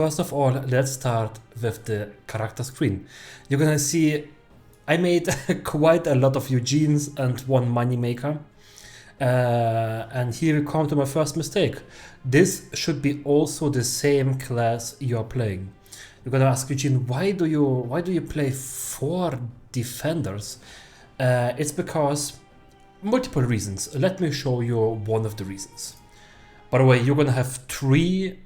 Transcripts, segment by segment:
First of all, let's start with the character screen. You're gonna see I made quite a lot of Eugenes and one moneymaker. And here we come to my first mistake. This should be also the same class you're playing. You're gonna ask Eugene, why do you play 4 defenders? It's because multiple reasons. Let me show you one of the reasons. By the way, you're gonna have 3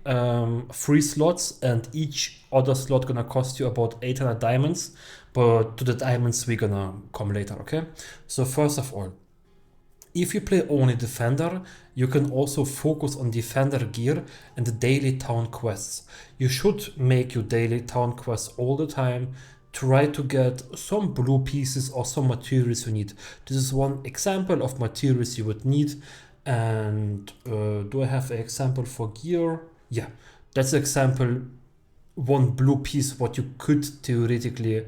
free slots, and each other slot gonna cost you about 800 diamonds. But to the diamonds we're gonna come later, okay? So first of all, if you play only defender, you can also focus on defender gear and the daily town quests. You should make your daily town quests all the time. Try to get some blue pieces or some materials you need. This is one example of materials you would need. And do I have an example for gear? Yeah, that's an example. One blue piece what you could theoretically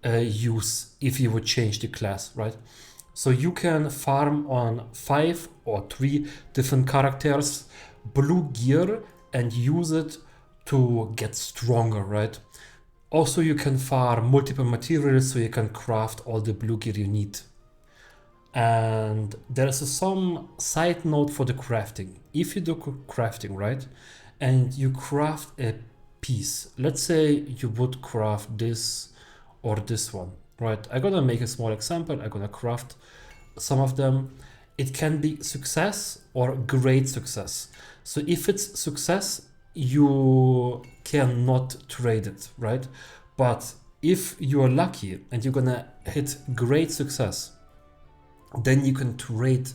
use if you would change the class, right? So you can farm on 5 or 3 different characters blue gear and use it to get stronger, right? Also, you can farm multiple materials so you can craft all the blue gear you need. And there's some side note for the crafting. If you do crafting, right, and you craft a piece, let's say you would craft this or this one, right? I'm gonna make a small example. I'm gonna craft some of them. It can be success or great success. So if it's success, you cannot trade it, right? But if you're lucky and you're gonna hit great success, then you can trade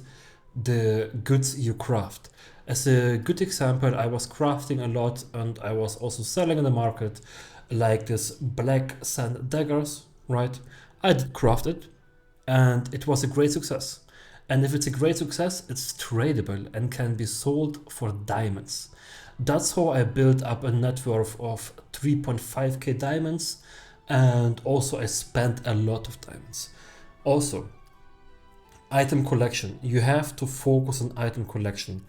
the goods you craft. As a good example, I was crafting a lot and I was also selling in the market like this black sand daggers, right? I did craft it and it was a great success. And if it's a great success, it's tradable and can be sold for diamonds. That's how I built up a net worth of 3.5k diamonds, and also I spent a lot of diamonds. Also, item collection. You have to focus on item collection.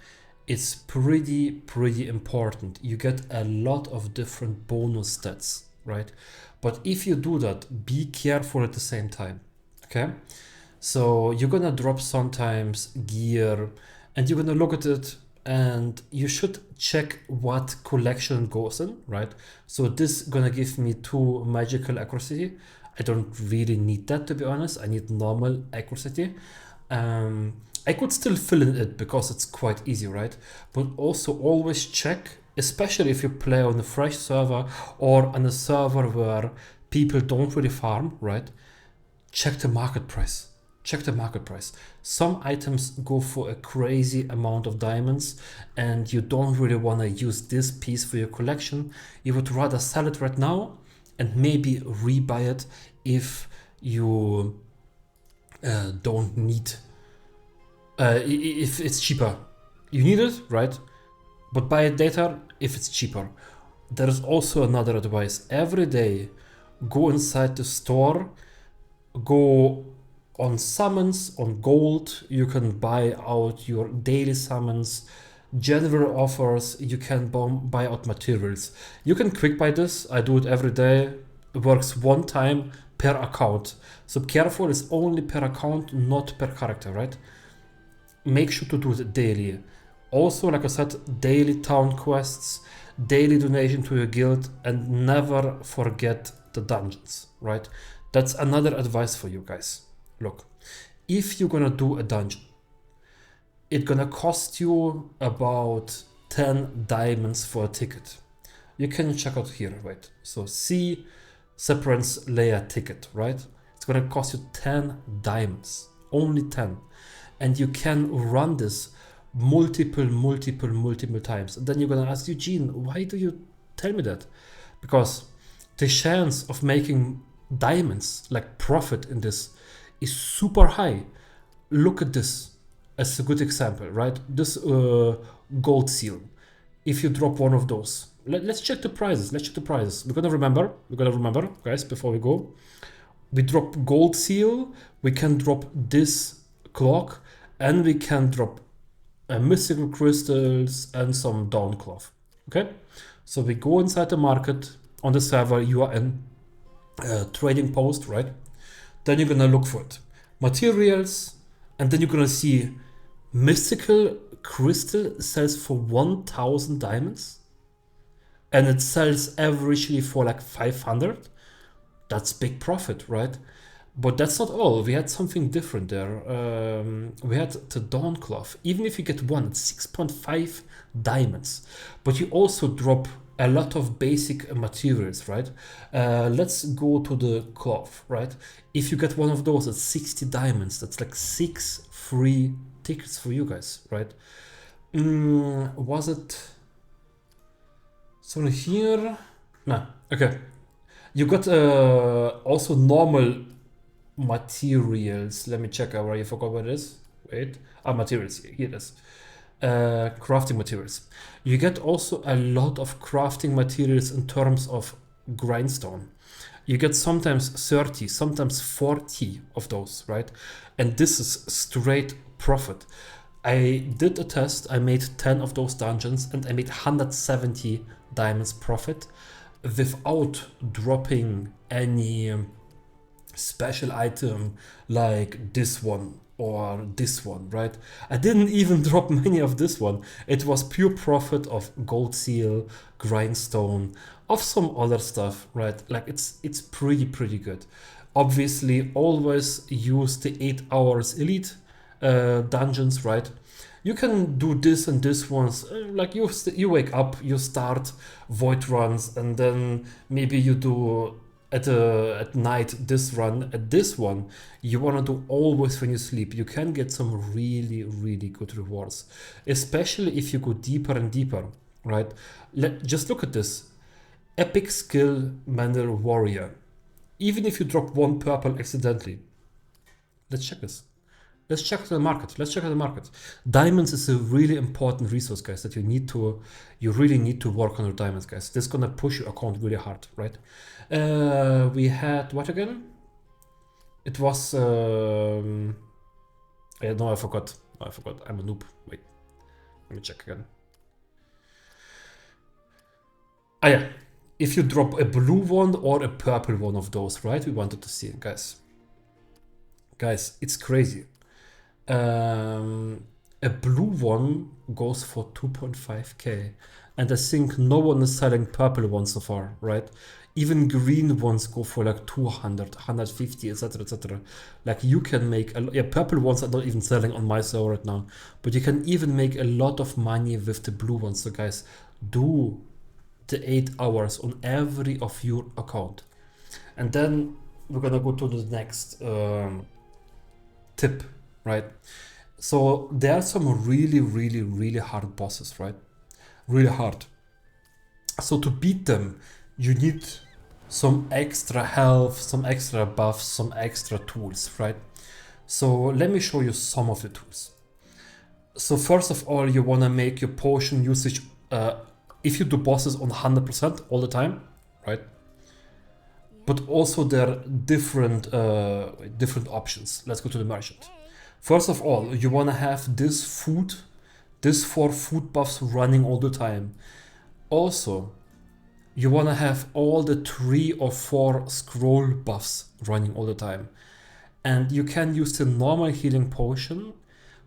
It's pretty important. You get a lot of different bonus stats, right? But if you do that, be careful at the same time, okay? So you're gonna drop sometimes gear and you're gonna look at it and you should check what collection goes in, right? So this gonna give me 2 magical accuracy. I don't really need that, to be honest. I need normal accuracy. I could still fill in it because it's quite easy, right? But also always check, especially if you play on a fresh server or on a server where people don't really farm, right? Check the market price. Check the market price. Some items go for a crazy amount of diamonds and you don't really want to use this piece for your collection. You would rather sell it right now and maybe rebuy it if you don't need, if it's cheaper. You need it, right? But buy it later if it's cheaper. There is also another advice. Every day, go inside the store, go on summons, on gold. You can buy out your daily summons, general offers. You can buy out materials. You can quick buy this. I do it every day. It works 1 time per account. So careful, it's only per account, not per character, right? Make sure to do it daily. Also, like I said, daily town quests, daily donation to your guild, and never forget the dungeons, right? That's another advice for you guys. Look, if you're gonna do a dungeon, it's gonna cost you about 10 diamonds for a ticket. You can check out here, right? So see Separance Layer ticket, right? It's gonna cost you 10 diamonds, only 10. And you can run this multiple times. And then you're gonna ask Eugene, why do you tell me that? Because the chance of making diamonds, like profit in this, is super high. Look at this as a good example, right? This gold seal. If you drop one of those, let's check the prices. Let's check the prices. We're gonna remember, guys, before we go. We drop gold seal. We can drop this clock, and we can drop mystical crystals and some down cloth. Okay, So we go inside the market on the server you are in, trading post, right? Then you're gonna look for it. Materials, and then you're gonna see mystical crystal sells for 1000 diamonds. And it sells averagely for like 500. That's big profit, right? But that's not all. We had something different there. We had the Dawn Cloth. Even if you get one, it's 6.5 diamonds. But you also drop a lot of basic materials, right? Let's go to the cloth, right? If you get one of those, it's 60 diamonds. That's like 6 free tickets for you guys, right? Was it... So here... No, okay. You got also normal materials. Let me check. I already forgot what it is. Wait. Materials. Here it is. Crafting materials. You get also a lot of crafting materials in terms of grindstone. You get sometimes 30, sometimes 40 of those, right? And this is straight profit. I did a test. I made 10 of those dungeons and I made 170 diamonds profit without dropping any special item like this one or this one, right? I didn't even drop many of this one. It was pure profit of gold seal, grindstone, of some other stuff, right? Like it's pretty good. Obviously always use the 8 hours elite dungeons, right? You can do this and this ones, like you wake up, you start void runs, and then maybe you do at night this run. At this one, you want to do always when you sleep. You can get some really good rewards, especially if you go deeper and deeper, right? Just look at this. Epic skill Manor Warrior. Even if you drop 1 purple accidentally. Let's check this. Let's check the market. Let's check the market. Diamonds is a really important resource, guys, that you really need to work on your diamonds, guys. This is gonna push your account really hard, right? We had what again? It was no, I forgot. No, I forgot. I'm a noob. Wait. Let me check again. Ah yeah. If you drop a blue one or a purple one of those, right? We wanted to see it, guys. Guys, it's crazy. A blue one goes for 2.5k, and I think no one is selling purple ones so far, right? Even green ones go for like 200, 150, etc, etc. Like you can make purple ones are not even selling on my server right now, but you can even make a lot of money with the blue ones. So guys, do the 8 hours on every of your account, and then we're gonna go to the next tip, right? So there are some really hard bosses, right? Really hard. So to beat them, you need some extra health, some extra buffs, some extra tools, right? So let me show you some of the tools. So first of all, you want to make your potion usage, if you do bosses on 100% all the time, right? But also there are different options. Let's go to the merchant. First of all, you want to have this 4 food buffs running all the time. Also, you want to have all the 3 or 4 scroll buffs running all the time. And you can use the normal healing potion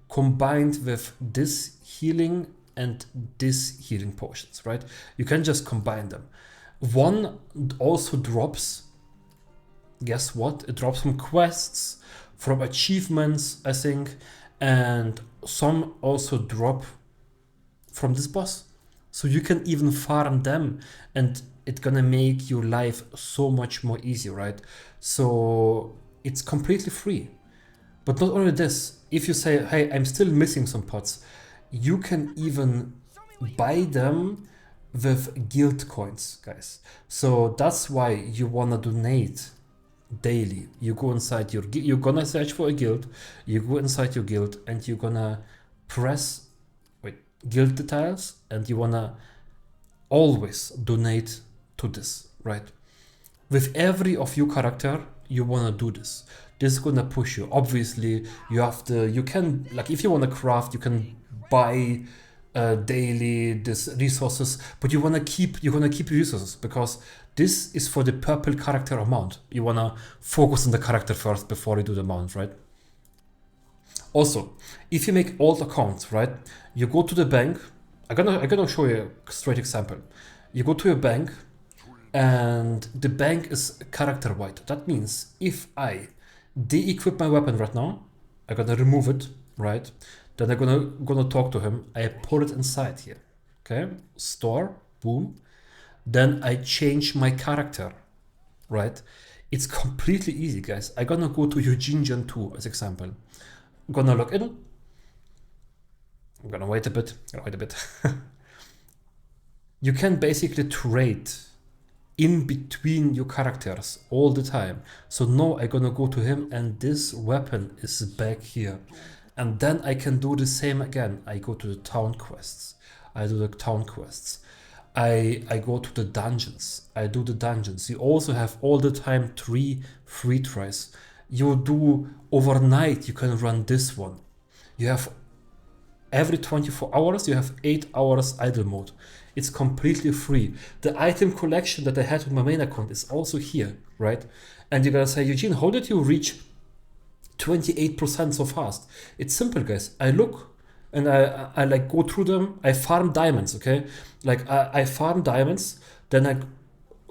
combined with this healing and this healing potions, right? You can just combine them. One also drops, guess what? It drops from quests, from achievements, I think, and some also drop from this boss. So you can even farm them, and it's gonna make your life so much more easy, right? So it's completely free. But not only this, if you say, hey, I'm still missing some pots, you can even buy them with guild coins, guys. So that's why you wanna donate daily. You go inside you're gonna search for a guild, you go inside your guild, and you're gonna press guild details, and you wanna always donate to this, right? With every of your character, you wanna do this. This is gonna push you. Obviously, you can, like, if you wanna craft, you can buy daily, this resources, but you wanna keep resources because this is for the purple character amount. You wanna focus on the character first before you do the mount, right? Also, if you make old accounts, right, you go to the bank. I'm gonna show you a straight example. You go to your bank, and the bank is character white. That means if I de-equip my weapon right now, I'm gonna remove it, right? Then I'm gonna talk to him. I put it inside here. Okay, store, boom. Then I change my character, right? It's completely easy, guys. I'm gonna go to Eugene Gen 2 as example. I'm gonna log in. I'm gonna wait a bit. You can basically trade in between your characters all the time. So now I'm gonna go to him, and this weapon is back here. And then I can do the same again. I go to the town quests. I do the town quests. I go to the dungeons. I do the dungeons. You also have all the time 3 free tries. You do overnight, you can run this one. You have every 24 hours, you have 8 hours idle mode. It's completely free. The item collection that I had with my main account is also here, right? And you're gonna say, Eugene, how did you reach 28% so fast? It's simple, guys. I look and I like go through them. I farm diamonds, okay? Like I farm diamonds, then I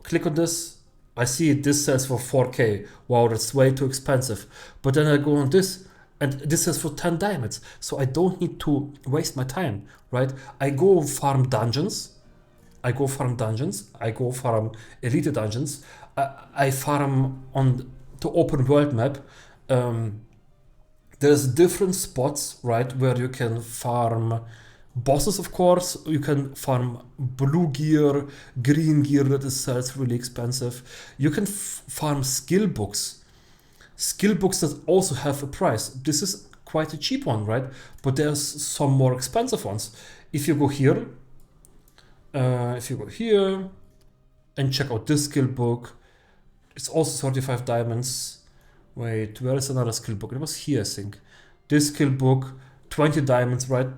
click on this. I see this says for 4K. Wow, that's way too expensive. But then I go on this, and this is for 10 diamonds. So I don't need to waste my time, right? I go farm dungeons. I go farm elite dungeons. I farm on the open world map. There's different spots, right, where you can farm bosses, of course. You can farm blue gear, green gear that is sells really expensive. You can farm skill books. Skill books that also have a price. This is quite a cheap one, right? But there's some more expensive ones. If you go here, and check out this skill book, it's also 35 diamonds. Wait, where is another skill book? It was here, I think. This skill book, 20 diamonds, right?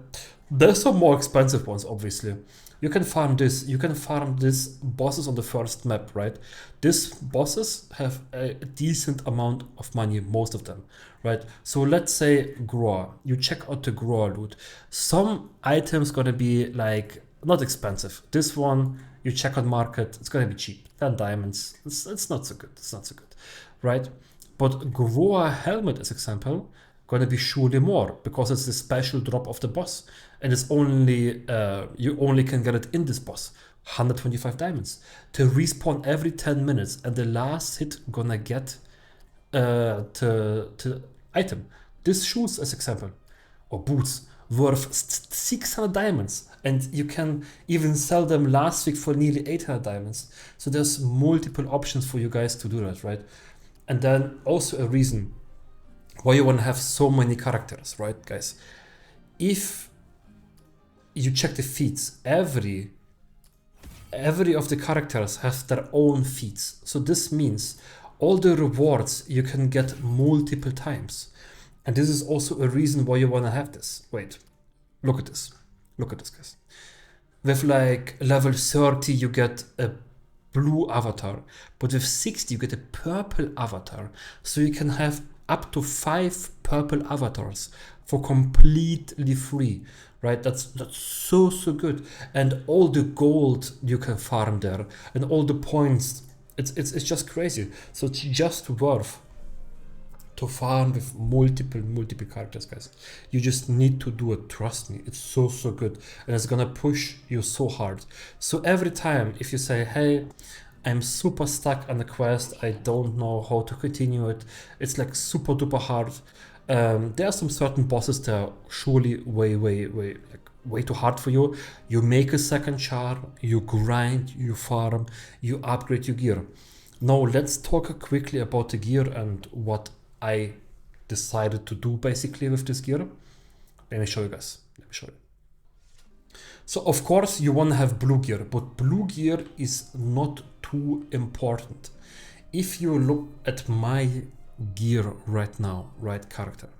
There's some more expensive ones, obviously. You can farm this. You can farm these bosses on the first map, right? These bosses have a decent amount of money, most of them, right? So let's say grower. You check out the grower loot. Some items gonna be like not expensive. This one, you check on market, it's gonna be cheap. 10 diamonds. It's not so good. It's not so good, right? But grower helmet, as example, gonna be surely more because it's the special drop of the boss, and it's only you only can get it in this boss. 125 diamonds to respawn every 10 minutes, and the last hit gonna get to item. This shoes, as example, or boots, worth 600 diamonds, and you can even sell them last week for nearly 800 diamonds. So there's multiple options for you guys to do that, right? And then also a reason why you want to have so many characters, right, guys? If you check the feats, every of the characters have their own feats. So this means all the rewards you can get multiple times. And this is also a reason why you want to have this. Wait, look at this. Look at this, guys. With like level 30, you get a blue avatar, but with 60 you get a purple avatar, so you can have up to 5 purple avatars for completely free, right? That's so good. And all the gold you can farm there, and all the points, it's just crazy. So it's just worth to farm with multiple characters, guys. You just need to do it, trust me. It's so good, and it's gonna push you so hard. So every time if you say, hey, I'm super stuck on the quest, I don't know how to continue it, it's like super duper hard. There are some certain bosses that are surely way too hard for you. You make a second char, you grind, you farm, you upgrade your gear. Now let's talk quickly about the gear and what I decided to do basically with this gear. Let me show you guys. Let me show you. So of course you want to have blue gear, but blue gear is not too important. If you look at my gear right now, right character,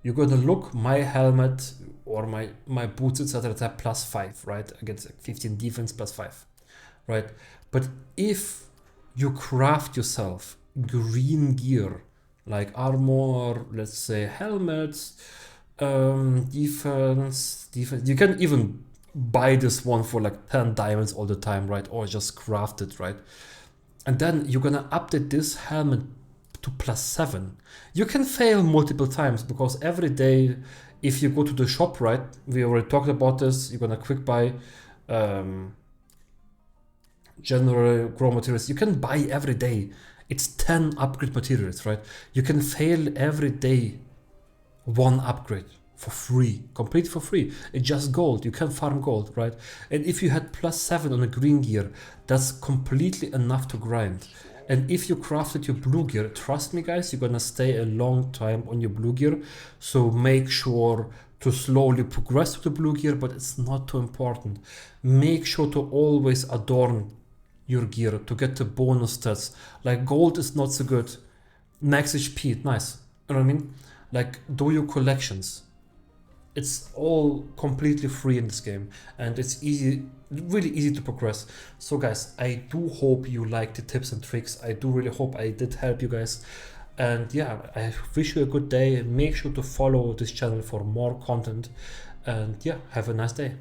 you're gonna look my helmet or my boots, etc. At +5, right? Against like 15 defense +5, right? But if you craft yourself green gear like armor, let's say helmets, defense, you can even buy this one for like 10 diamonds all the time, right? Or just craft it, right? And then you're gonna update this helmet to +7. You can fail multiple times because every day, if you go to the shop, right? We already talked about this. You're gonna quick buy general raw materials. You can buy every day. It's 10 upgrade materials, right? You can fail every day 1 upgrade for free, completely for free. It's just gold. You can farm gold, right? And if you had +7 on a green gear, that's completely enough to grind. And if you crafted your blue gear, trust me guys, you're gonna stay a long time on your blue gear. So make sure to slowly progress to the blue gear, but it's not too important. Make sure to always adorn your gear to get the bonus stats. Like gold is not so good. Max HP, nice. You know what I mean? Like do your collections. It's all completely free in this game and it's easy, really easy to progress. So guys, I do hope you like the tips and tricks. I do really hope I did help you guys. And yeah, I wish you a good day. Make sure to follow this channel for more content. And yeah, have a nice day.